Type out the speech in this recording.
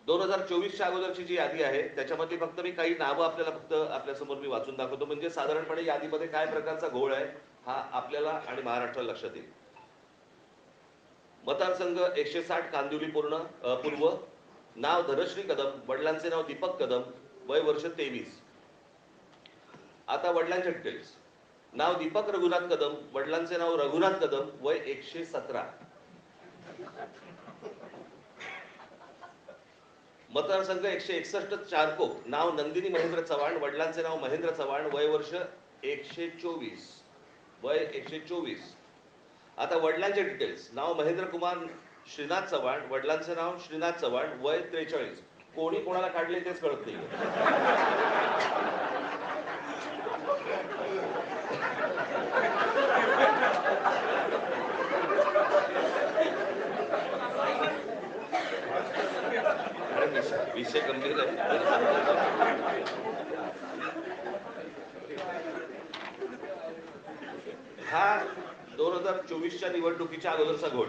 2024च्या अगोदरची जी यादी आहे त्याच्यामध्ये फक्त मी काही नावं आपल्याला फक्त आपल्यासमोर मी वाचून दाखवतो, म्हणजे साधारणपणे यादीमध्ये काय प्रकारचा घोळ आहे हा आपल्याला आणि महाराष्ट्राला लक्षात येईल. मतदारसंघ 160 कांदिवली पूर्व. नाव धनश्री कदम, वडिलांचे नाव दीपक कदम, वय वर्ष 23. आता वडिलांचे डिटेल्स. नाव दीपक रघुनाथ कदम, वडिलांचे नाव रघुनाथ कदम, वय 117. मतदारसंघ 161 चारकोप. नाव नंदिनी महेंद्र चव्हाण, वडिलांचे नाव महेंद्र चव्हाण, वय वर्ष 124. वय 124. आता वडिलांचे डिटेल्स. नाव महेंद्र कुमार श्रीनाथ चव्हाण, वडिलांचे नाव श्रीनाथ चव्हाण, वय 43. कोणी कोणाला काढले तेच कळत नाही. विषय गंभीर आहे. हा 2024च्या निवडणुकीच्या अगोदरचा घोळ.